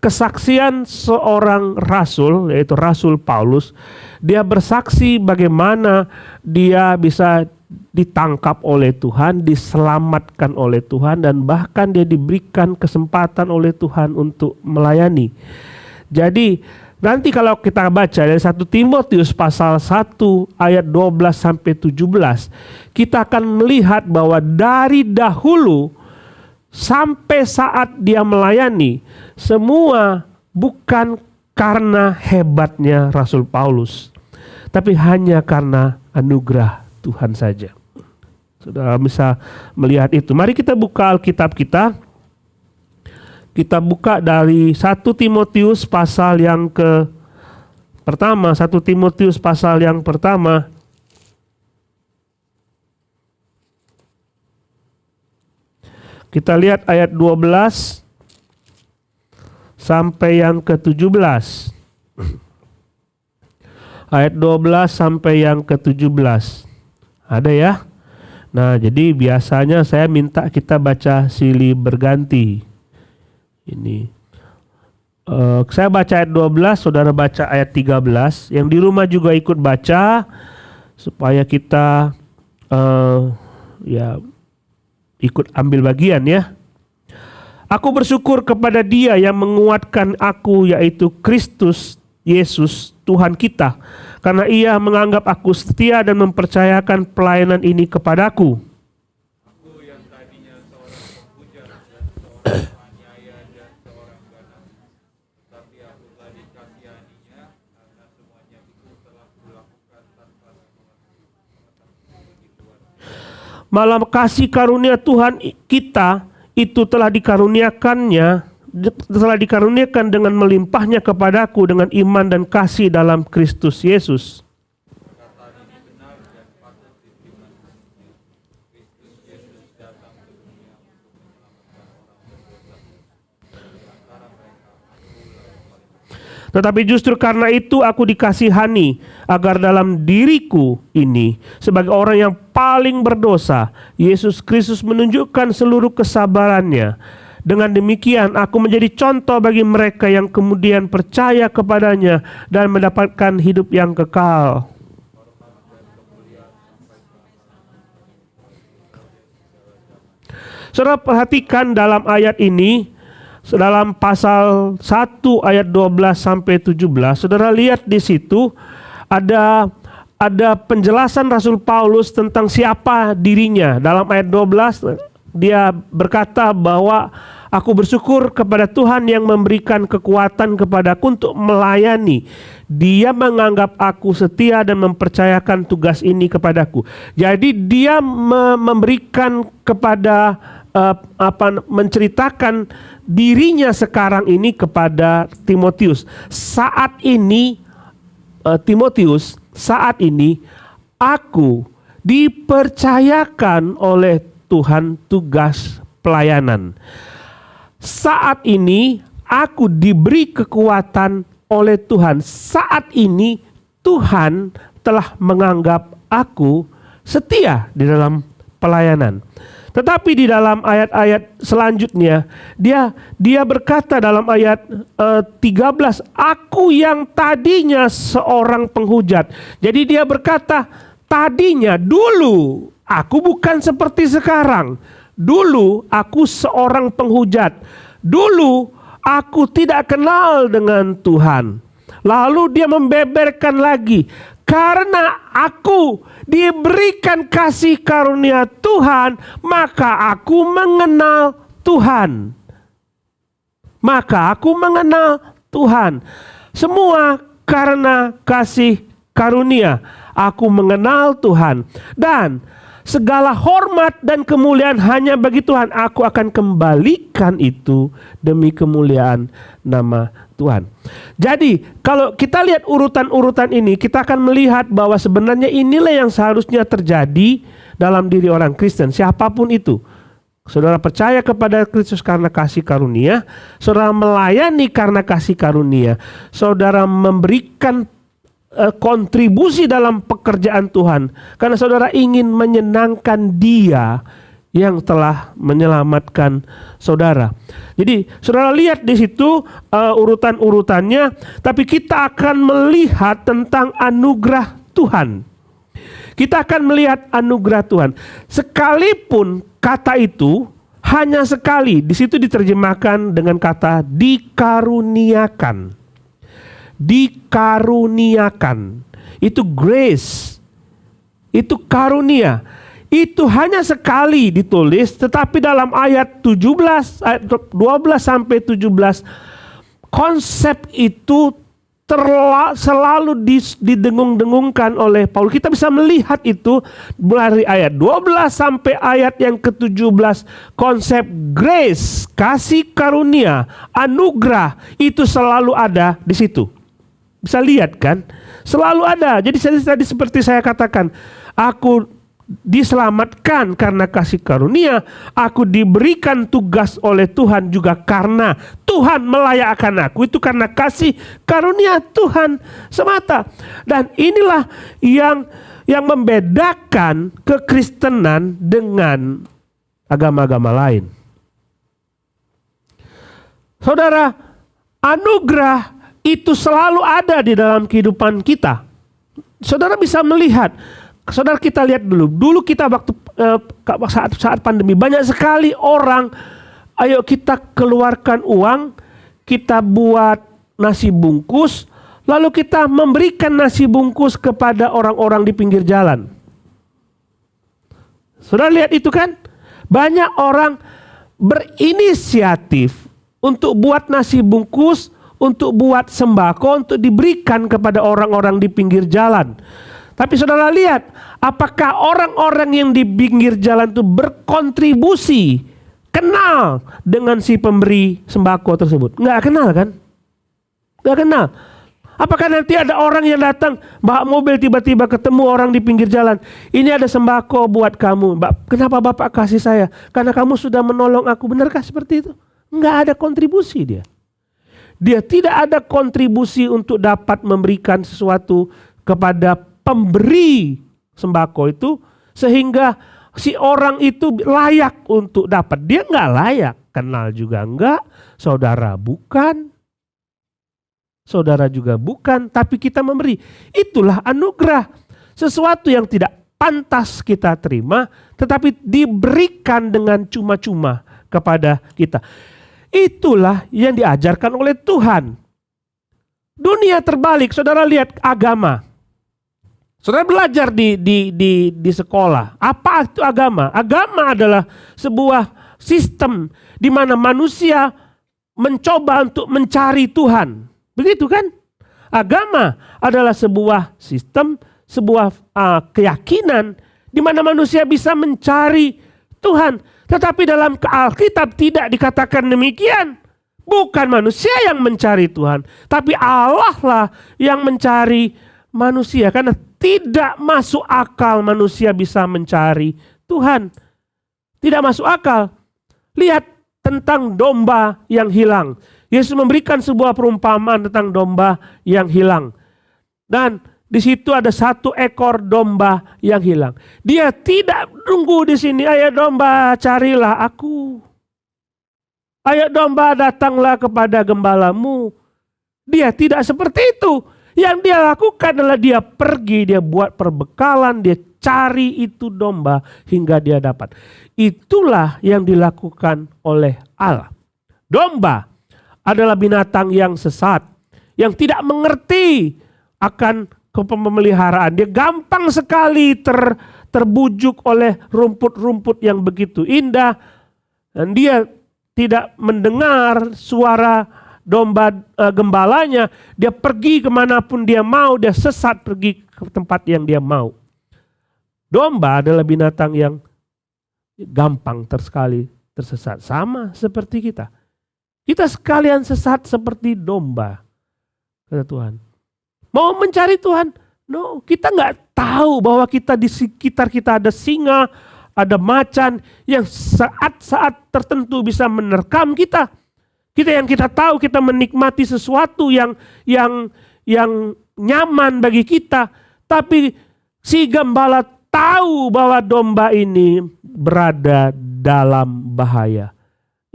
kesaksian seorang rasul, yaitu Rasul Paulus. Dia bersaksi bagaimana dia bisa ditangkap oleh Tuhan, diselamatkan oleh Tuhan, dan bahkan dia diberikan kesempatan oleh Tuhan untuk melayani. Jadi nanti kalau kita baca dari 1 Timotius pasal 1 ayat 12 sampai 17, kita akan melihat bahwa dari dahulu sampai saat dia melayani, semua bukan karena hebatnya Rasul Paulus, tapi hanya karena anugerah Tuhan saja. Saudara bisa melihat itu. Mari kita buka Alkitab kita. Kita buka dari 1 Timotius pasal yang pertama. 1 Timotius pasal yang pertama. Kita lihat ayat 12 sampai yang ke-17. Ayat 12 sampai yang ke-17. Ada ya? Nah, jadi biasanya saya minta kita baca silih berganti. Ini. Saya baca ayat 12, saudara baca ayat 13. Yang di rumah juga ikut baca supaya kita ikut ambil bagian ya. Aku bersyukur kepada Dia yang menguatkan aku, yaitu Kristus Yesus Tuhan kita, karena Ia menganggap aku setia dan mempercayakan pelayanan ini kepadaku. Aku yang tadinya seorang penghujat dan seorang penganiaya dan seorang ganas, tetapi aku telah dikasihaninya karena semuanya itu telah kulakukan tanpa pengetahuan. Malah kasih karunia Tuhan kita itu telah dikaruniakan dengan melimpahnya kepadaku dengan iman dan kasih dalam Kristus Yesus. Perkataan ini benar dan patut diterima sesungguhnya. Kristus Yesus datang ke dunia untuk menyelamatkan orang berdosa. Di antara mereka aku yang paling. Tetapi justru karena itu aku dikasihani, agar dalam diriku ini sebagai orang yang paling berdosa, Yesus Kristus menunjukkan seluruh kesabarannya. Dengan demikian aku menjadi contoh bagi mereka yang kemudian percaya kepadanya dan mendapatkan hidup yang kekal. Saudara perhatikan dalam ayat ini, dalam pasal 1 ayat 12 sampai 17, saudara lihat di situ ada penjelasan Rasul Paulus tentang siapa dirinya. Dalam ayat 12 dia berkata bahwa aku bersyukur kepada Tuhan yang memberikan kekuatan kepadaku untuk melayani. Dia menganggap aku setia dan mempercayakan tugas ini kepadaku. Jadi dia memberikan kepada menceritakan dirinya sekarang ini kepada Timotius. Saat ini Timotius, saat ini aku dipercayakan oleh Tuhan tugas pelayanan. Saat ini aku diberi kekuatan oleh Tuhan. Saat ini Tuhan telah menganggap aku setia di dalam pelayanan. Tetapi di dalam ayat-ayat selanjutnya dia berkata dalam ayat 13, aku yang tadinya seorang penghujat. Jadi dia berkata tadinya, dulu aku bukan seperti sekarang. Dulu aku seorang penghujat. Dulu aku tidak kenal dengan Tuhan. Lalu dia membeberkan lagi, karena aku diberikan kasih karunia Tuhan, maka aku mengenal Tuhan. Maka aku mengenal Tuhan. Semua karena kasih karunia. Aku mengenal Tuhan. Dan segala hormat dan kemuliaan hanya bagi Tuhan. Aku akan kembalikan itu demi kemuliaan nama Tuhan. Jadi kalau kita lihat urutan-urutan ini, kita akan melihat bahwa sebenarnya inilah yang seharusnya terjadi dalam diri orang Kristen, siapapun itu. Saudara percaya kepada Kristus karena kasih karunia, saudara melayani karena kasih karunia, saudara memberikan kontribusi dalam pekerjaan Tuhan karena saudara ingin menyenangkan Dia yang telah menyelamatkan saudara. Jadi saudara lihat di situ urutan-urutannya, tapi kita akan melihat tentang anugerah Tuhan. Kita akan melihat anugerah Tuhan. Sekalipun kata itu hanya sekali, di situ diterjemahkan dengan kata dikaruniakan. Dikaruniakan. Itu grace. Itu karunia. Itu hanya sekali ditulis, tetapi dalam ayat 17, ayat 12 sampai 17, konsep itu selalu didengung-dengungkan oleh Paulus. Kita bisa melihat itu dari ayat 12 sampai ayat yang ke-17. Konsep grace, kasih karunia, anugerah, itu selalu ada di situ. Bisa lihat kan? Selalu ada. Jadi tadi seperti saya katakan, aku diselamatkan karena kasih karunia, aku diberikan tugas oleh Tuhan juga karena Tuhan melayakkan aku, itu karena kasih karunia Tuhan semata. Dan inilah yang membedakan kekristenan dengan agama-agama lain. Saudara, anugerah itu selalu ada di dalam kehidupan kita. Saudara bisa melihat. Saudara, kita lihat dulu kita waktu saat pandemi banyak sekali orang, ayo kita keluarkan uang, kita buat nasi bungkus, lalu kita memberikan nasi bungkus kepada orang-orang di pinggir jalan. Saudara lihat itu kan? Banyak orang berinisiatif untuk buat nasi bungkus, untuk buat sembako, untuk diberikan kepada orang-orang di pinggir jalan. Tapi saudara lihat, apakah orang-orang yang di pinggir jalan itu berkontribusi, kenal dengan si pemberi sembako tersebut? Nggak kenal kan? Nggak kenal. Apakah nanti ada orang yang datang, bawa mobil tiba-tiba ketemu orang di pinggir jalan, ini ada sembako buat kamu, kenapa Bapak kasih saya? Karena kamu sudah menolong aku. Benarkah seperti itu? Nggak ada kontribusi dia. Dia tidak ada kontribusi untuk dapat memberikan sesuatu kepada pemberi sembako itu, sehingga si orang itu layak untuk dapat. Dia nggak layak, kenal juga enggak, saudara bukan, saudara juga bukan, tapi kita memberi. Itulah anugerah, sesuatu yang tidak pantas kita terima, tetapi diberikan dengan cuma-cuma kepada kita. Itulah yang diajarkan oleh Tuhan. Dunia terbalik, saudara lihat agama. Saudara belajar di sekolah, apa itu agama? Agama adalah sebuah sistem di mana manusia mencoba untuk mencari Tuhan. Begitu kan? Agama adalah sebuah sistem, sebuah keyakinan di mana manusia bisa mencari Tuhan. Tetapi dalam Alkitab tidak dikatakan demikian. Bukan manusia yang mencari Tuhan, tapi Allah lah yang mencari manusia, karena tidak masuk akal manusia bisa mencari Tuhan. Tidak masuk akal. Lihat tentang domba yang hilang. Yesus memberikan sebuah perumpamaan tentang domba yang hilang. Dan di situ ada satu ekor domba yang hilang. Dia tidak tunggu di sini, ayo domba carilah aku. Ayo domba datanglah kepada gembalamu. Dia tidak seperti itu. Yang dia lakukan adalah dia pergi, dia buat perbekalan, dia cari itu domba hingga dia dapat. Itulah yang dilakukan oleh Allah. Domba adalah binatang yang sesat, yang tidak mengerti akan kepemeliharaan. Dia gampang sekali terbujuk oleh rumput-rumput yang begitu indah, dan dia tidak mendengar suara domba gembalanya. Dia pergi kemanapun dia mau, dia sesat pergi ke tempat yang dia mau. Domba adalah binatang yang gampang sekali tersesat, sama seperti kita. Kita sekalian sesat seperti domba, kata Tuhan. Mau mencari Tuhan? No, kita nggak tahu bahwa kita di sekitar kita ada singa, ada macan yang saat-saat tertentu bisa menerkam kita. Kita tahu kita menikmati sesuatu yang nyaman bagi kita, tapi si gembala tahu bahwa domba ini berada dalam bahaya.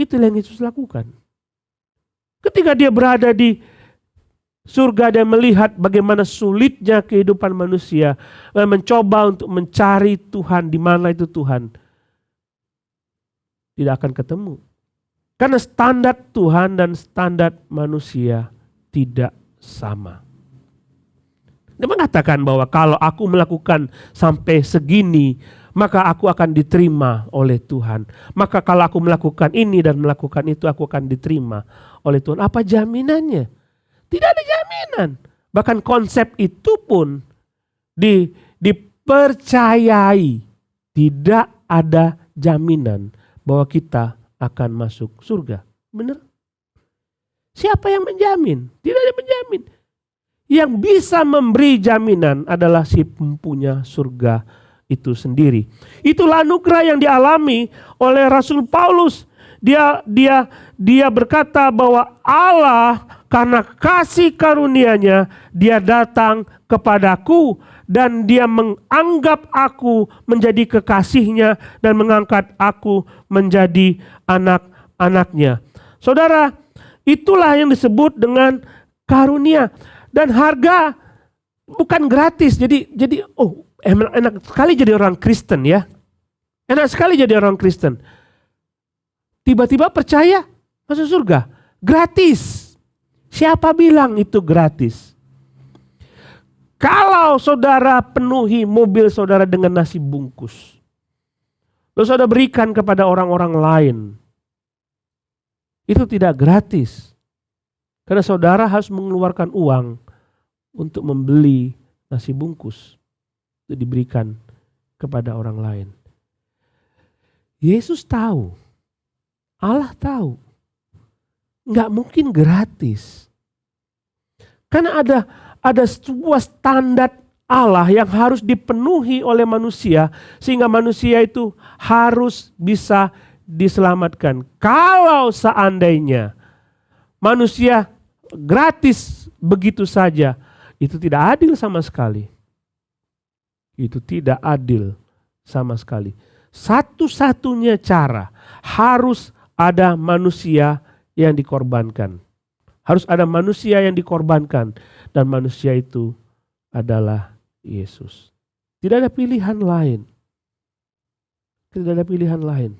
Itulah yang Yesus lakukan. Ketika dia berada di surga dan melihat bagaimana sulitnya kehidupan manusia, mencoba untuk mencari Tuhan, di mana itu Tuhan, tidak akan ketemu. Karena standar Tuhan dan standar manusia tidak sama. Dia mengatakan bahwa kalau aku melakukan sampai segini, maka aku akan diterima oleh Tuhan. Maka kalau aku melakukan ini dan melakukan itu, aku akan diterima oleh Tuhan. Apa jaminannya? Tidak ada jaminan. Bahkan konsep itu pun dipercayai. Tidak ada jaminan bahwa kita akan masuk surga. Benar? Siapa yang menjamin? Tidak ada yang menjamin. Yang bisa memberi jaminan adalah si pempunya surga itu sendiri. Itulah anugerah yang dialami oleh Rasul Paulus. Dia berkata bahwa Allah karena kasih karunia-Nya, dia datang kepadaku dan dia menganggap aku menjadi kekasihnya dan mengangkat aku menjadi anak-anaknya. Saudara, itulah yang disebut dengan karunia. Dan harga bukan gratis. Jadi enak sekali jadi orang Kristen ya. Enak sekali jadi orang Kristen. Tiba-tiba percaya masuk surga. Gratis. Siapa bilang itu gratis? Kalau saudara penuhi mobil saudara dengan nasi bungkus, lalu saudara berikan kepada orang-orang lain, itu tidak gratis. Karena saudara harus mengeluarkan uang untuk membeli nasi bungkus untuk diberikan kepada orang lain. Yesus tahu, Allah tahu, nggak mungkin gratis. Karena ada sebuah standar Allah yang harus dipenuhi oleh manusia sehingga manusia itu harus bisa diselamatkan. Kalau seandainya manusia gratis begitu saja, itu tidak adil sama sekali. Itu tidak adil sama sekali. Satu-satunya cara harus ada manusia yang dikorbankan. Harus ada manusia yang dikorbankan dan manusia itu adalah Yesus. Tidak ada pilihan lain. Tidak ada pilihan lain.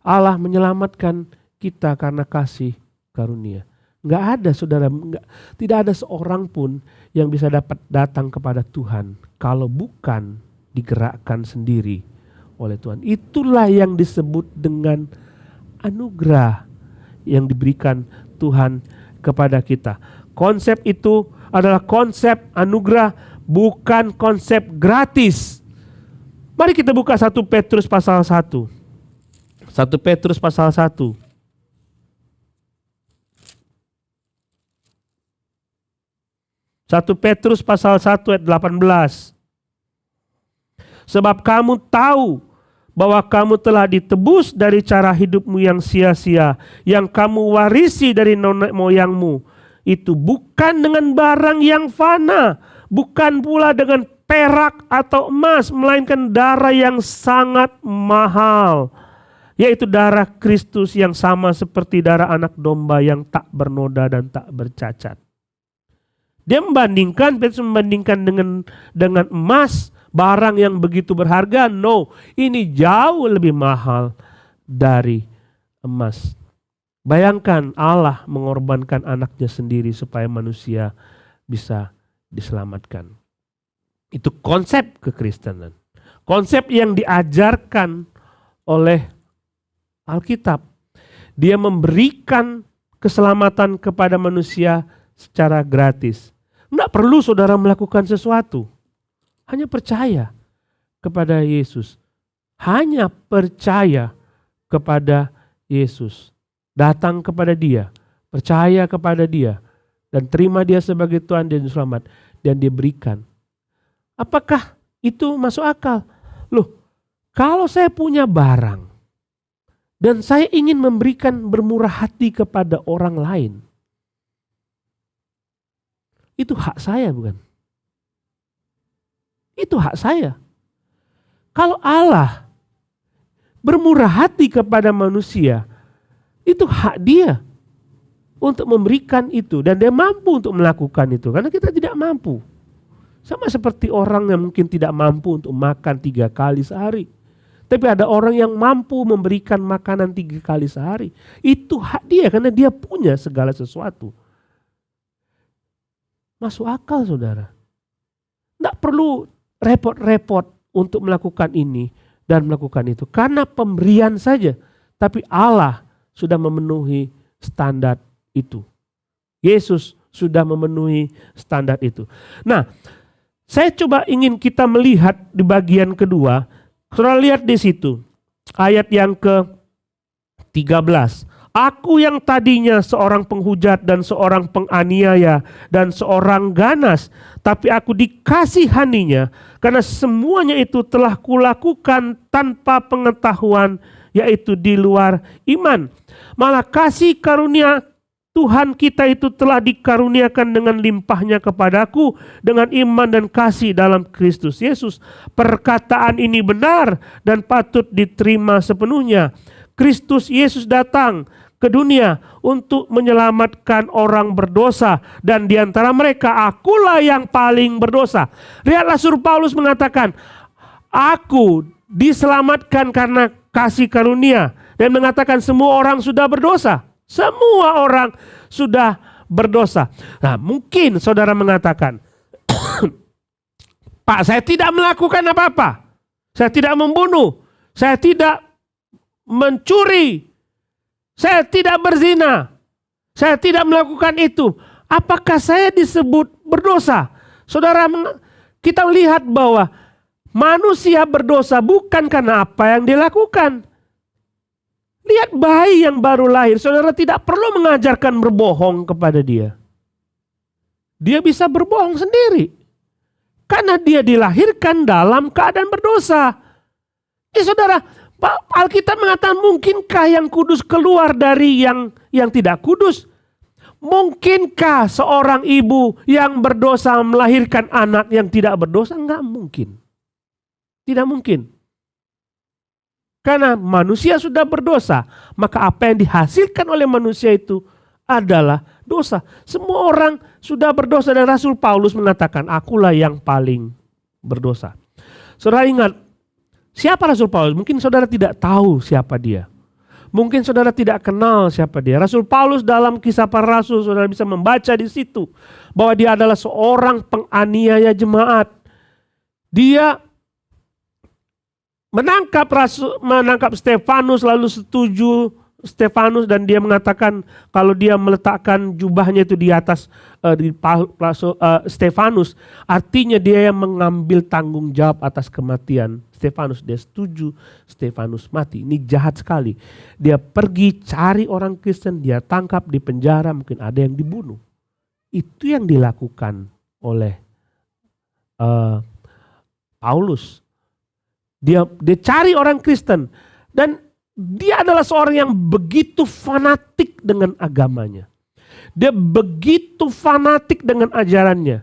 Allah menyelamatkan kita karena kasih karunia. Enggak ada saudara, tidak ada seorang pun yang bisa dapat datang kepada Tuhan kalau bukan digerakkan sendiri oleh Tuhan. Itulah yang disebut dengan anugerah yang diberikan Tuhan kepada kita. Konsep itu adalah konsep anugerah, bukan konsep gratis. Mari kita buka 1 Petrus pasal 1. 1 Petrus pasal 1. 1 Petrus pasal 1 ayat 18. Sebab kamu tahu bahwa kamu telah ditebus dari cara hidupmu yang sia-sia, yang kamu warisi dari nenek moyangmu. Itu bukan dengan barang yang fana, bukan pula dengan perak atau emas, melainkan darah yang sangat mahal, yaitu darah Kristus yang sama seperti darah anak domba yang tak bernoda dan tak bercacat. Dia Petrus membandingkan dengan emas, barang yang begitu berharga. No, ini jauh lebih mahal dari emas. Bayangkan Allah mengorbankan anaknya sendiri supaya manusia bisa diselamatkan. Itu konsep kekristenan. Konsep yang diajarkan oleh Alkitab. Dia memberikan keselamatan kepada manusia secara gratis. Tidak perlu saudara melakukan sesuatu. Hanya percaya kepada Yesus. Hanya percaya kepada Yesus. Datang kepada Dia. Percaya kepada Dia. Dan terima Dia sebagai Tuhan dan Selamat. Dan Dia berikan. Apakah itu masuk akal? Loh, kalau saya punya barang. Dan saya ingin memberikan bermurah hati kepada orang lain. Itu hak saya bukan? Itu hak saya. Kalau Allah bermurah hati kepada manusia, itu hak dia untuk memberikan itu. Dan dia mampu untuk melakukan itu. Karena kita tidak mampu. Sama seperti orang yang mungkin tidak mampu untuk makan 3 kali sehari. Tapi ada orang yang mampu memberikan makanan 3 kali sehari. Itu hak dia karena dia punya segala sesuatu. Masuk akal saudara. Tidak perlu repot-repot untuk melakukan ini dan melakukan itu. Karena pemberian saja. Tapi Allah sudah memenuhi standar itu. Yesus sudah memenuhi standar itu. Nah, saya coba ingin kita melihat di bagian kedua. Saudara lihat di situ. Ayat yang ke-13. Aku yang tadinya seorang penghujat dan seorang penganiaya dan seorang ganas, tapi aku dikasihaninya karena semuanya itu telah kulakukan tanpa pengetahuan, yaitu di luar iman. Malah kasih karunia Tuhan kita itu telah dikaruniakan dengan limpahnya kepadaku dengan iman dan kasih dalam Kristus Yesus. Perkataan ini benar dan patut diterima sepenuhnya. Kristus Yesus datang ke dunia untuk menyelamatkan orang berdosa, dan di antara mereka akulah yang paling berdosa. Lihatlah Rasul Paulus mengatakan, aku diselamatkan karena kasih karunia, dan mengatakan semua orang sudah berdosa. Semua orang sudah berdosa. Nah, mungkin saudara mengatakan, Pak, saya tidak melakukan apa-apa. Saya tidak membunuh. Saya tidak mencuri. Saya tidak berzina. Saya tidak melakukan itu. Apakah saya disebut berdosa? Saudara, kita lihat bahwa manusia berdosa bukan karena apa yang dilakukan. Lihat bayi yang baru lahir, saudara tidak perlu mengajarkan berbohong kepada dia. Dia bisa berbohong sendiri. Karena dia dilahirkan dalam keadaan berdosa. Saudara, Alkitab mengatakan mungkinkah yang kudus keluar dari yang tidak kudus? Mungkinkah seorang ibu yang berdosa melahirkan anak yang tidak berdosa? Enggak mungkin. Tidak mungkin. Karena manusia sudah berdosa, maka apa yang dihasilkan oleh manusia itu adalah dosa. Semua orang sudah berdosa dan Rasul Paulus mengatakan, akulah yang paling berdosa. Saudara ingat, siapa Rasul Paulus? Mungkin saudara tidak tahu siapa dia. Mungkin saudara tidak kenal siapa dia. Rasul Paulus dalam Kisah Para Rasul, saudara bisa membaca di situ bahwa dia adalah seorang penganiaya jemaat. Dia menangkap Stefanus, lalu setuju Stefanus, dan dia mengatakan kalau dia meletakkan jubahnya itu di atas Stefanus, artinya dia yang mengambil tanggung jawab atas kematian Stefanus. Dia setuju Stefanus mati. Ini jahat sekali. Dia pergi cari orang Kristen, dia tangkap, di penjara, mungkin ada yang dibunuh. Itu yang dilakukan oleh Paulus. Dia cari orang Kristen, dan dia adalah seorang yang begitu fanatik dengan agamanya. Dia begitu fanatik dengan ajarannya.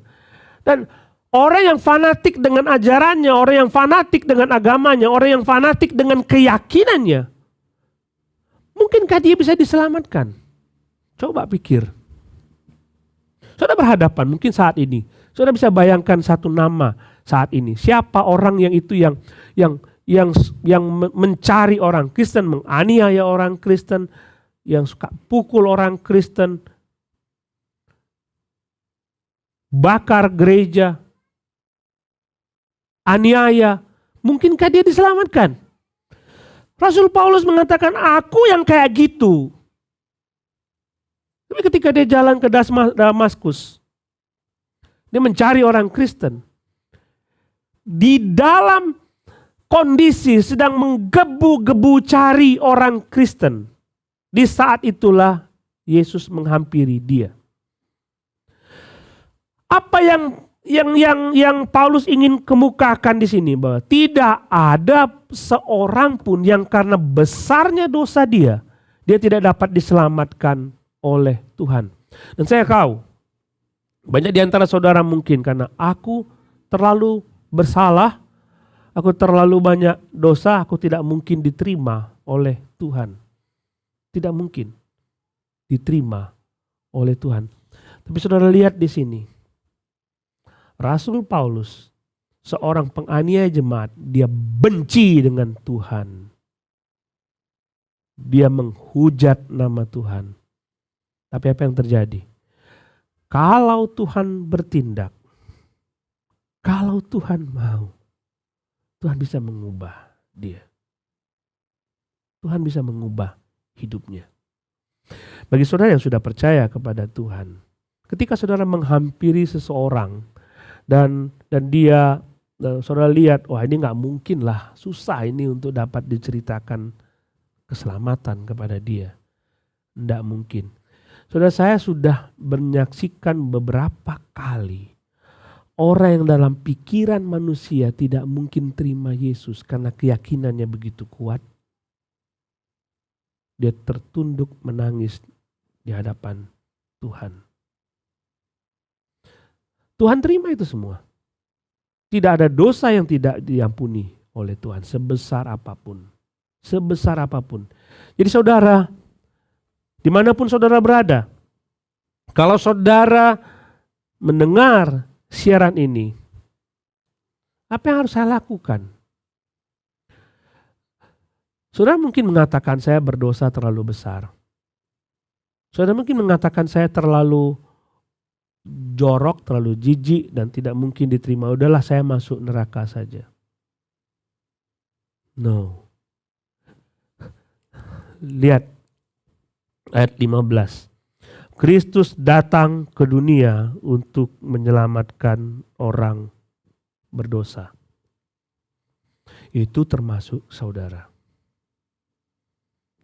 Dan orang yang fanatik dengan ajarannya, orang yang fanatik dengan agamanya, orang yang fanatik dengan keyakinannya, mungkinkah dia bisa diselamatkan? Coba pikir. Saudara berhadapan mungkin saat ini. Saudara bisa bayangkan satu nama saat ini. Siapa orang yang itu yang mencari orang Kristen, menganiaya orang Kristen, yang suka pukul orang Kristen, bakar gereja, aniaya. Mungkinkah dia diselamatkan? Rasul Paulus mengatakan, aku yang kayak gitu. Tapi ketika dia jalan ke Damaskus, dia mencari orang Kristen. Di dalam kondisi sedang menggebu-gebu cari orang Kristen, di saat itulah Yesus menghampiri dia. Apa yang Paulus ingin kemukakan di sini, bahwa tidak ada seorang pun yang karena besarnya dosa dia tidak dapat diselamatkan oleh Tuhan. Dan saya tahu banyak di antara saudara mungkin karena aku terlalu bersalah, aku terlalu banyak dosa, aku tidak mungkin diterima oleh Tuhan. Tidak mungkin diterima oleh Tuhan. Tapi saudara lihat di sini, Rasul Paulus, seorang penganiaya jemaat, dia benci dengan Tuhan. Dia menghujat nama Tuhan. Tapi apa yang terjadi? Kalau Tuhan bertindak, kalau Tuhan mau, Tuhan bisa mengubah dia. Tuhan bisa mengubah hidupnya. Bagi saudara yang sudah percaya kepada Tuhan, ketika saudara menghampiri seseorang dan dia, saudara lihat, wah ini nggak mungkin lah, susah ini untuk dapat diceritakan keselamatan kepada dia. Tidak mungkin. Saudara, saya sudah menyaksikan beberapa kali orang yang dalam pikiran manusia tidak mungkin terima Yesus karena keyakinannya begitu kuat. Dia tertunduk menangis di hadapan Tuhan. Tuhan terima itu semua. Tidak ada dosa yang tidak diampuni oleh Tuhan sebesar apapun. Sebesar apapun. Jadi saudara, dimanapun saudara berada, kalau saudara mendengar siaran ini, apa yang harus saya lakukan? Saudara mungkin mengatakan saya berdosa terlalu besar. Saudara mungkin mengatakan saya terlalu jorok, terlalu jijik dan tidak mungkin diterima. Udahlah saya masuk neraka saja. No. Lihat ayat 15. Kristus datang ke dunia untuk menyelamatkan orang berdosa. Itu termasuk saudara.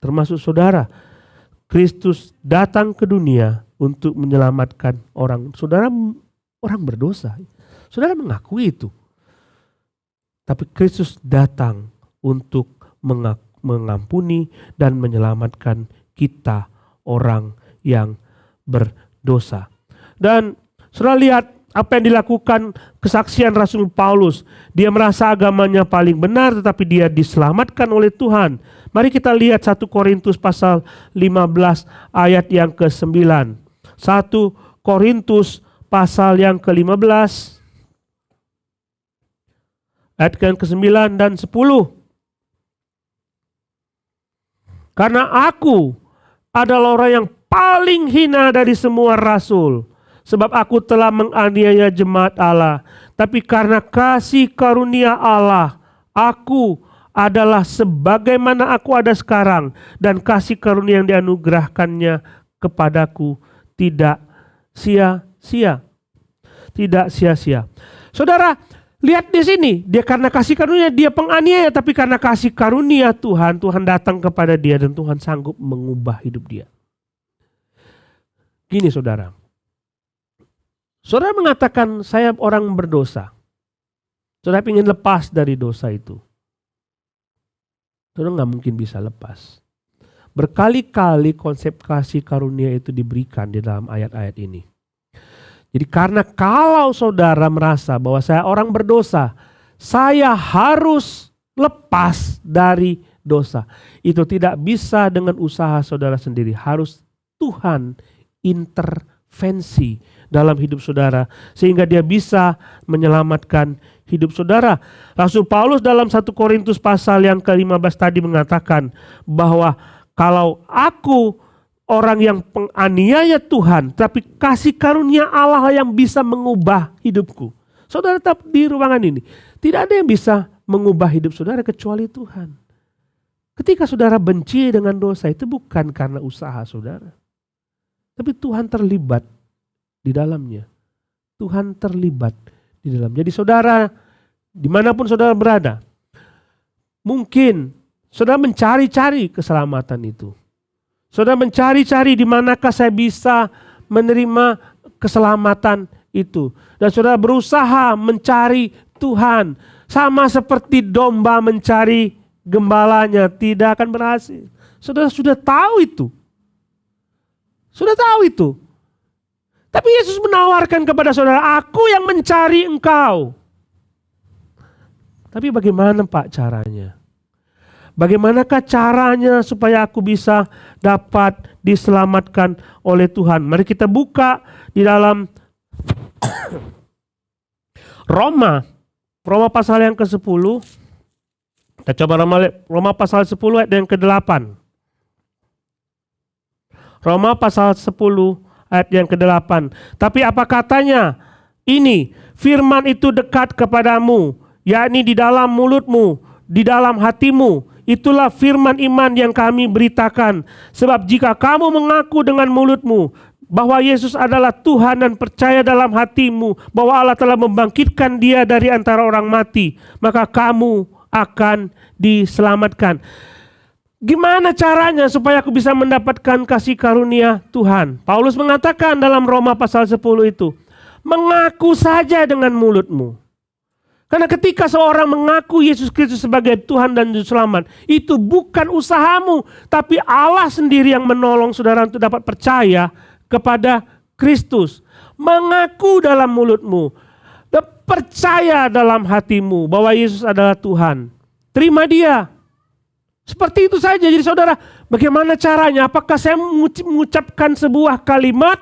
Termasuk saudara. Kristus datang ke dunia untuk menyelamatkan orang. Saudara orang berdosa. Saudara mengakui itu. Tapi Kristus datang untuk mengampuni dan menyelamatkan kita orang yang berdosa. Dan saudara lihat apa yang dilakukan kesaksian Rasul Paulus. Dia merasa agamanya paling benar tetapi dia diselamatkan oleh Tuhan. Mari kita lihat 1 Korintus pasal 15 ayat yang ke-9. 1 Korintus pasal yang ke-15 ayat yang ke-9 dan 10. Karena aku adalah orang yang paling hina dari semua rasul. Sebab aku telah menganiaya jemaat Allah. Tapi karena kasih karunia Allah, aku adalah sebagaimana aku ada sekarang. Dan kasih karunia yang dianugerahkannya kepadaku tidak sia-sia. Tidak sia-sia. Saudara, lihat di sini, dia karena kasih karunia dia penganiaya, tapi karena kasih karunia Tuhan datang kepada dia dan Tuhan sanggup mengubah hidup dia. Gini saudara, saudara mengatakan saya orang berdosa, saudara ingin lepas dari dosa itu, saudara nggak mungkin bisa lepas. Berkali-kali konsep kasih karunia itu diberikan di dalam ayat-ayat ini. Jadi karena kalau saudara merasa bahwa saya orang berdosa, saya harus lepas dari dosa. Itu tidak bisa dengan usaha saudara sendiri. Harus Tuhan intervensi dalam hidup saudara. Sehingga dia bisa menyelamatkan hidup saudara. Rasul Paulus dalam 1 Korintus pasal yang ke-15 tadi mengatakan bahwa kalau aku orang yang penganiaya Tuhan, tapi kasih karunia Allah yang bisa mengubah hidupku. Saudara tetap di ruangan ini. Tidak ada yang bisa mengubah hidup saudara kecuali Tuhan. Ketika saudara benci dengan dosa itu bukan karena usaha saudara. Tapi Tuhan terlibat di dalamnya. Tuhan terlibat di dalam. Jadi saudara, dimanapun saudara berada, mungkin saudara mencari-cari keselamatan itu. Saudara mencari-cari di manakah saya bisa menerima keselamatan itu. Dan saudara berusaha mencari Tuhan. Sama seperti domba mencari gembalanya, tidak akan berhasil. Saudara sudah tahu itu. Sudah tahu itu. Tapi Yesus menawarkan kepada saudara, aku yang mencari engkau. Tapi bagaimana Pak caranya? Bagaimanakah caranya supaya aku bisa dapat diselamatkan oleh Tuhan? Mari kita buka di dalam Roma pasal yang ke-10. Kita coba Roma pasal 10 ayat yang ke-8. Roma pasal 10 ayat yang ke-8. Tapi apa katanya? Ini, firman itu dekat kepadamu, yakni di dalam mulutmu, di dalam hatimu. Itulah firman iman yang kami beritakan. Sebab jika kamu mengaku dengan mulutmu bahwa Yesus adalah Tuhan dan percaya dalam hatimu bahwa Allah telah membangkitkan dia dari antara orang mati, maka kamu akan diselamatkan. Gimana caranya supaya aku bisa mendapatkan kasih karunia Tuhan? Paulus mengatakan dalam Roma pasal 10 itu, mengaku saja dengan mulutmu. Karena ketika seorang mengaku Yesus Kristus sebagai Tuhan dan Juru Selamat, itu bukan usahamu, tapi Allah sendiri yang menolong saudara untuk dapat percaya kepada Kristus. Mengaku dalam mulutmu, dan percaya dalam hatimu bahwa Yesus adalah Tuhan. Terima dia. Seperti itu saja. Jadi saudara, bagaimana caranya? Apakah saya mengucapkan sebuah kalimat?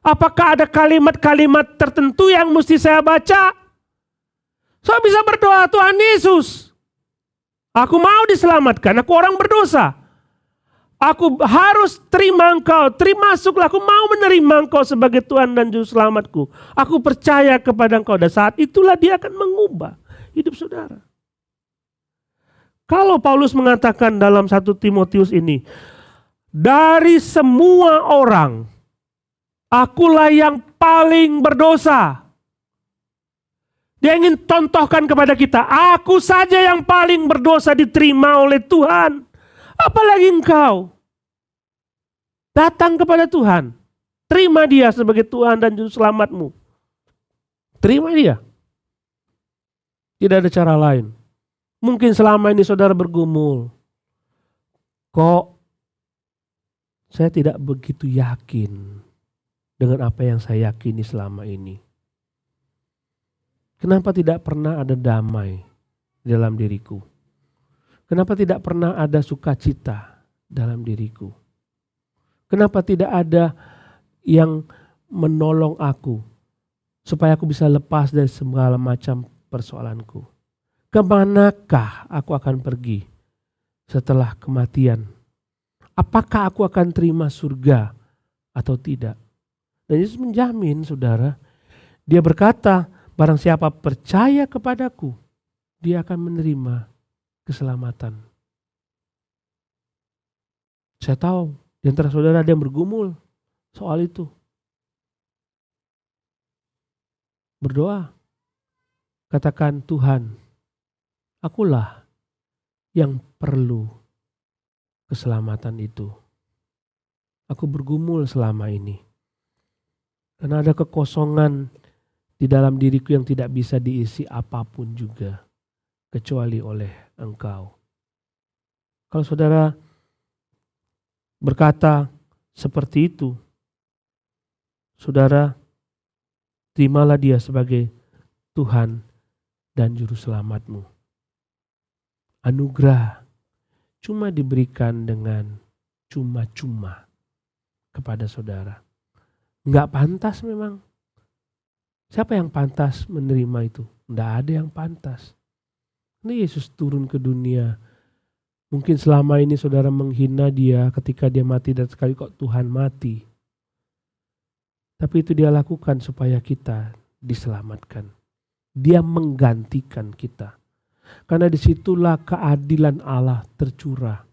Apakah ada kalimat-kalimat tertentu yang mesti saya baca? Saya bisa berdoa, Tuhan Yesus, aku mau diselamatkan, aku orang berdosa. Aku harus terima Engkau, masuklah, aku mau menerima Engkau sebagai Tuhan dan Juru Selamatku. Aku percaya kepada Engkau, dan saat itulah dia akan mengubah hidup saudara. Kalau Paulus mengatakan dalam 1 Timotius ini, dari semua orang, akulah yang paling berdosa. Dia ingin contohkan kepada kita, aku saja yang paling berdosa diterima oleh Tuhan. Apalagi engkau. Datang kepada Tuhan. Terima dia sebagai Tuhan dan Juru Selamatmu. Terima dia. Tidak ada cara lain. Mungkin selama ini saudara bergumul. Kok saya tidak begitu yakin dengan apa yang saya yakini selama ini. Kenapa tidak pernah ada damai di dalam diriku? Kenapa tidak pernah ada sukacita dalam diriku? Kenapa tidak ada yang menolong aku supaya aku bisa lepas dari segala macam persoalanku? Kemanakah aku akan pergi setelah kematian? Apakah aku akan terima surga atau tidak? Dan Yesus menjamin saudara, dia berkata, barang siapa percaya kepadaku, dia akan menerima keselamatan. Saya tahu di antara saudara ada yang bergumul soal itu. Berdoa. Katakan, Tuhan, akulah yang perlu keselamatan itu. Aku bergumul selama ini. Karena ada kekosongan di dalam diriku yang tidak bisa diisi apapun juga, kecuali oleh Engkau. Kalau saudara berkata seperti itu, saudara terimalah dia sebagai Tuhan dan Juru Selamatmu. Anugerah cuma diberikan dengan cuma-cuma kepada saudara. Enggak pantas memang. Siapa yang pantas menerima itu? Tidak ada yang pantas. Ini Yesus turun ke dunia. Mungkin selama ini saudara menghina dia ketika dia mati dan sekali kok Tuhan mati. Tapi itu dia lakukan supaya kita diselamatkan. Dia menggantikan kita. Karena disitulah keadilan Allah tercurah.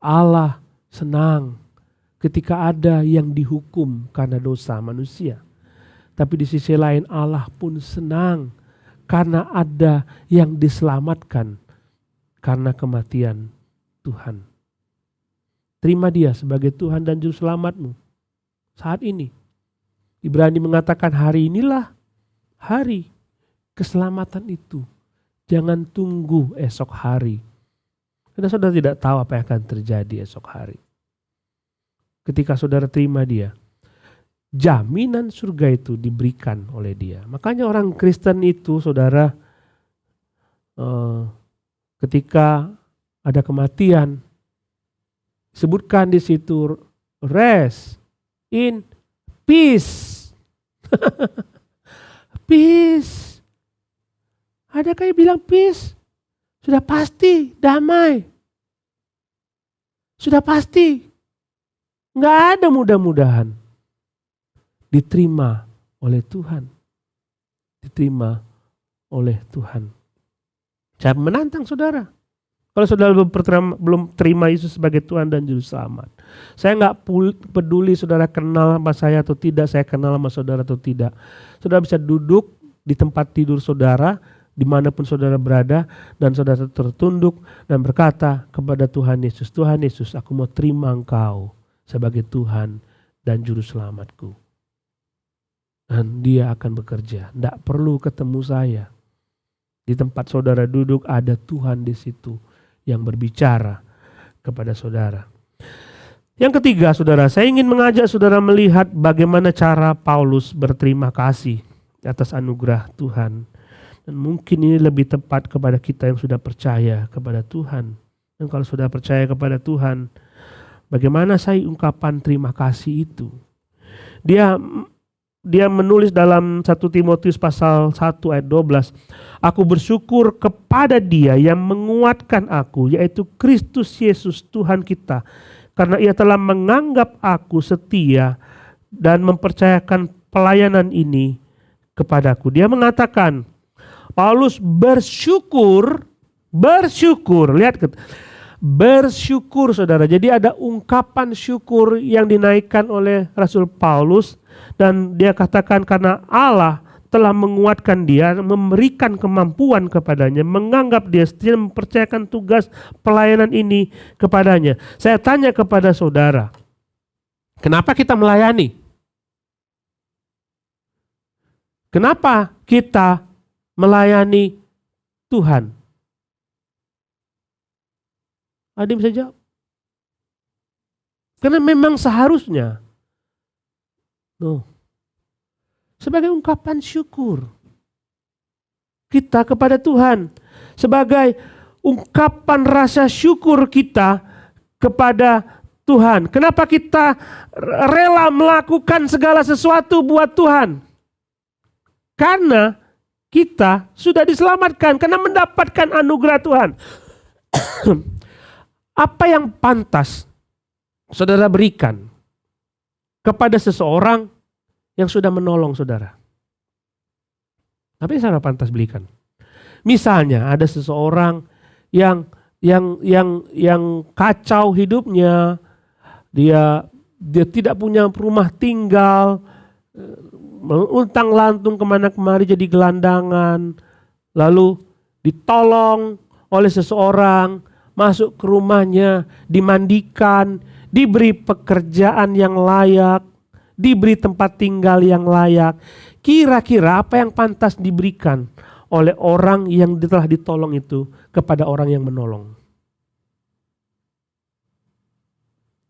Allah senang ketika ada yang dihukum karena dosa manusia. Tapi di sisi lain Allah pun senang karena ada yang diselamatkan karena kematian Tuhan. Terima dia sebagai Tuhan dan Juru Selamatmu saat ini. Ibrani mengatakan hari inilah hari keselamatan itu. Jangan tunggu esok hari. Karena saudara tidak tahu apa yang akan terjadi esok hari. Ketika saudara terima dia, jaminan surga itu diberikan oleh dia. Makanya orang Kristen itu saudara ketika ada kematian, sebutkan di situ rest in peace. Peace. Adakah yang bilang peace? Sudah pasti damai. Sudah pasti. Nggak ada mudah-mudahan. Diterima oleh Tuhan. Diterima oleh Tuhan. Saya menantang saudara. Kalau saudara belum terima Yesus sebagai Tuhan dan Juru Selamat. Saya nggak peduli saudara kenal sama saya atau tidak, saya kenal sama saudara atau tidak. Saudara bisa duduk di tempat tidur saudara, dimanapun saudara berada, dan saudara tertunduk dan berkata kepada Tuhan Yesus, aku mau terima Engkau sebagai Tuhan dan Juru Selamatku. Dan Dia akan bekerja. Tidak perlu ketemu saya. Di tempat saudara duduk ada Tuhan di situ yang berbicara kepada saudara. Yang ketiga, saudara, saya ingin mengajak saudara melihat bagaimana cara Paulus berterima kasih atas anugerah Tuhan. Dan mungkin ini lebih tepat kepada kita yang sudah percaya kepada Tuhan. Dan kalau sudah percaya kepada Tuhan, bagaimana saya ungkapan terima kasih itu? Dia menulis dalam 1 Timotius pasal 1 ayat 12. Aku bersyukur kepada Dia yang menguatkan aku, yaitu Kristus Yesus Tuhan kita. Karena Ia telah menganggap aku setia dan mempercayakan pelayanan ini kepadaku. Dia mengatakan, Paulus bersyukur, lihat, bersyukur saudara. Jadi ada ungkapan syukur yang dinaikkan oleh Rasul Paulus. Dan dia katakan karena Allah telah menguatkan dia, memberikan kemampuan kepadanya, menganggap dia setia, mempercayakan tugas pelayanan ini kepadanya. Saya tanya kepada saudara, kenapa kita melayani? Kenapa kita melayani Tuhan? Ada yang bisa jawab? Karena memang seharusnya. Sebagai ungkapan syukur kita kepada Tuhan, sebagai ungkapan rasa syukur kita kepada Tuhan. Kenapa kita rela melakukan segala sesuatu buat Tuhan? Karena kita sudah diselamatkan, karena mendapatkan anugerah Tuhan. Apa yang pantas saudara berikan kepada seseorang yang sudah menolong saudara? Apa yang saudara pantas berikan? Misalnya ada seseorang yang kacau hidupnya, dia tidak punya rumah tinggal, untang lantung kemana kemari jadi gelandangan, lalu ditolong oleh seseorang, masuk ke rumahnya, dimandikan, diberi pekerjaan yang layak, diberi tempat tinggal yang layak. Kira-kira apa yang pantas diberikan oleh orang yang telah ditolong itu kepada orang yang menolong?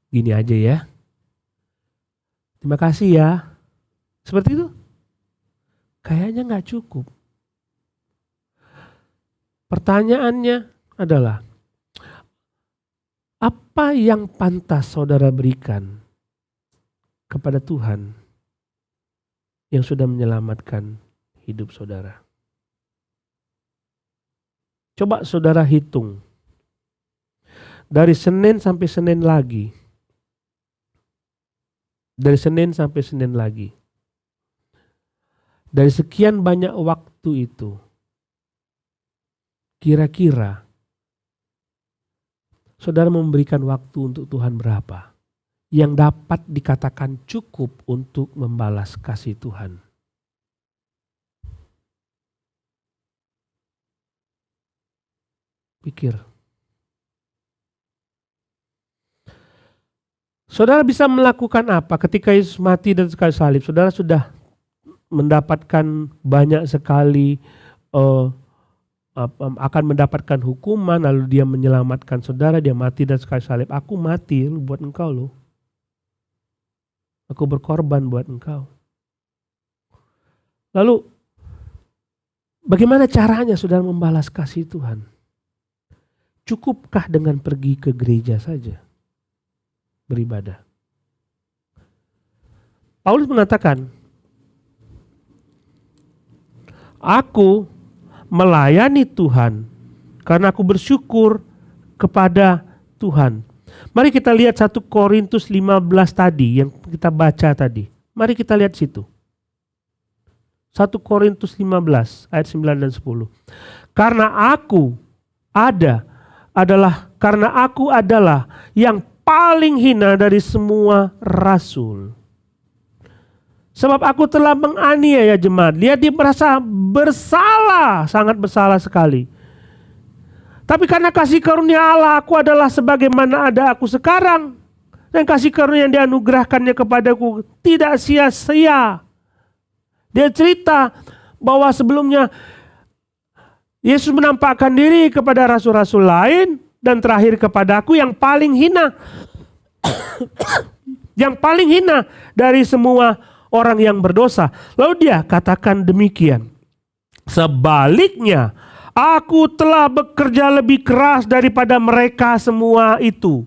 Gini aja ya. Terima kasih ya. Seperti itu? Kayaknya nggak cukup. Pertanyaannya adalah, apa yang pantas saudara berikan kepada Tuhan yang sudah menyelamatkan hidup saudara? Coba saudara hitung. Dari Senin sampai Senin lagi. Dari Senin sampai Senin lagi. Dari sekian banyak waktu itu, kira-kira saudara memberikan waktu untuk Tuhan berapa yang dapat dikatakan cukup untuk membalas kasih Tuhan? Pikir. Saudara bisa melakukan apa ketika Yesus mati dan kayu salib? Saudara sudah mendapatkan banyak sekali akan mendapatkan hukuman, lalu dia menyelamatkan saudara, dia mati dan kayu salib. Aku mati buat engkau loh. Aku berkorban buat engkau. Lalu Bagaimana caranya saudara membalas kasih Tuhan? Cukupkah dengan pergi ke gereja saja? Beribadah. Paulus mengatakan, aku melayani Tuhan karena aku bersyukur kepada Tuhan. Mari kita lihat 1 Korintus 15 tadi yang kita baca tadi. Mari kita lihat situ. 1 Korintus 15 ayat 9 dan 10. Karena aku adalah yang paling hina dari semua rasul. Sebab aku telah menganiaya jemaat. Dia merasa bersalah, sangat bersalah sekali. Tapi karena kasih karunia Allah, aku adalah sebagaimana ada aku sekarang. Dan kasih karunia yang dianugerahkannya kepadaku tidak sia-sia. Dia cerita bahwa sebelumnya Yesus menampakkan diri kepada rasul-rasul lain dan terakhir kepadaku yang paling hina. Yang paling hina dari semua orang yang berdosa. Lalu dia katakan demikian. Sebaliknya, aku telah bekerja lebih keras daripada mereka semua itu.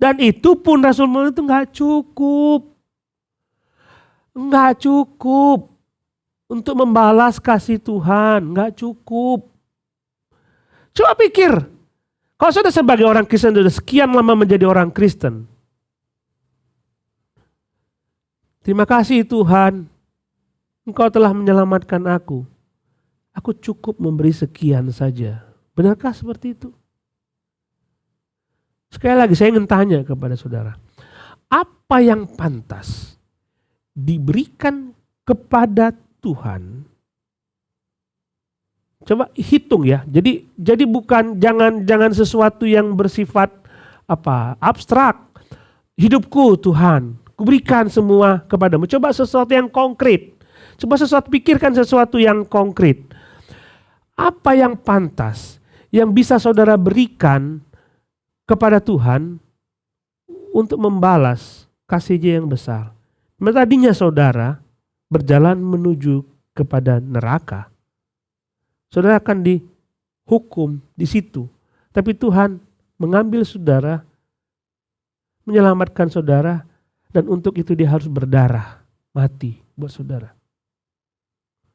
Dan itu pun Rasul Paulus itu gak cukup. Gak cukup untuk membalas kasih Tuhan. Gak cukup. Coba pikir. Kalau sudah sebagai orang Kristen, sudah sekian lama menjadi orang Kristen. Terima kasih Tuhan, Engkau telah menyelamatkan aku. Aku cukup memberi sekian saja. Benarkah seperti itu? Sekali lagi saya ingin tanya kepada saudara. Apa yang pantas diberikan kepada Tuhan? Coba hitung ya. Jadi bukan jangan sesuatu yang bersifat abstrak. Hidupku Tuhan, kuberikan semua kepadamu. Coba sesuatu yang konkret. Pikirkan sesuatu yang konkret. Apa yang pantas yang bisa saudara berikan kepada Tuhan untuk membalas kasih-Nya yang besar? Tadinya saudara berjalan menuju kepada neraka. Saudara akan dihukum di situ. Tapi Tuhan mengambil saudara, menyelamatkan saudara, dan untuk itu dia harus berdarah, mati buat saudara.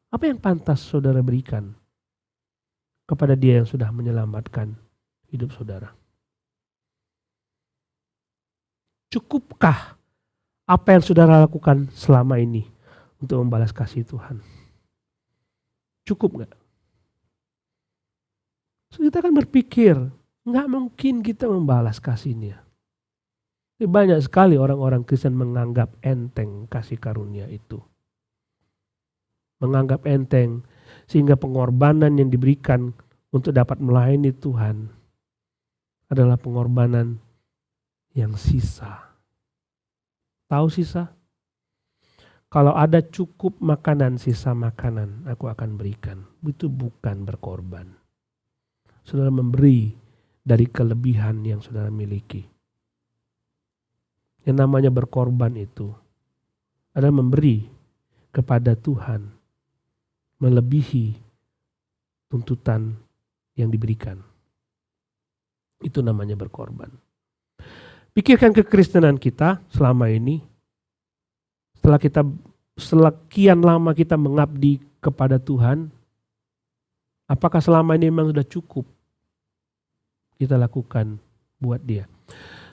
Apa yang pantas saudara berikan kepada dia yang sudah menyelamatkan hidup saudara? Cukupkah apa yang saudara lakukan selama ini untuk membalas kasih Tuhan? Cukup gak? So, kita kan berpikir, gak mungkin kita membalas kasih-Nya. Banyak sekali orang-orang Kristen menganggap enteng kasih karunia itu. Menganggap enteng sehingga pengorbanan yang diberikan untuk dapat melayani Tuhan adalah pengorbanan yang sisa. Tahu sisa? Kalau ada cukup makanan, sisa makanan aku akan berikan. Itu bukan berkorban. Saudara memberi dari kelebihan yang saudara miliki. Yang namanya berkorban itu adalah memberi kepada Tuhan melebihi tuntutan yang diberikan. Itu namanya berkorban. Pikirkan kekristenan kita selama ini. Setelah kian lama kita mengabdi kepada Tuhan, apakah selama ini memang sudah cukup kita lakukan buat Dia?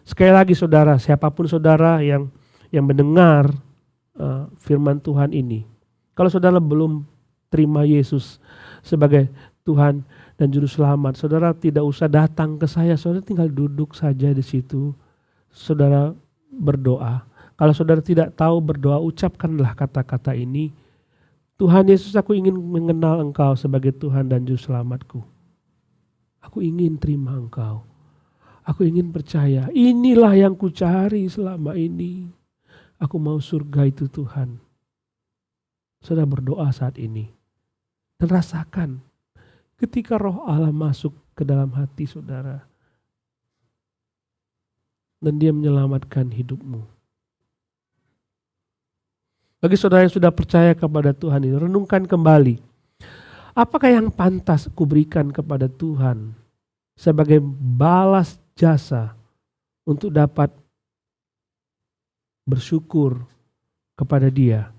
Sekali lagi saudara, siapapun saudara yang mendengar firman Tuhan ini, kalau saudara belum terima Yesus sebagai Tuhan dan Juru Selamat, saudara tidak usah datang ke saya, saudara tinggal duduk saja di situ, saudara berdoa. Kalau saudara tidak tahu berdoa, ucapkanlah kata-kata ini, Tuhan Yesus, aku ingin mengenal Engkau sebagai Tuhan dan Juru Selamatku. Aku ingin terima Engkau. Aku ingin percaya, inilah yang kucari selama ini. Aku mau surga itu Tuhan. Saudara berdoa saat ini. Dan rasakan ketika Roh Allah masuk ke dalam hati saudara. Dan Dia menyelamatkan hidupmu. Bagi saudara yang sudah percaya kepada Tuhan ini, renungkan kembali. Apakah yang pantas kuberikan kepada Tuhan sebagai balas jasa untuk dapat bersyukur kepada Dia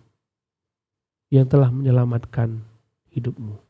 yang telah menyelamatkan hidupmu?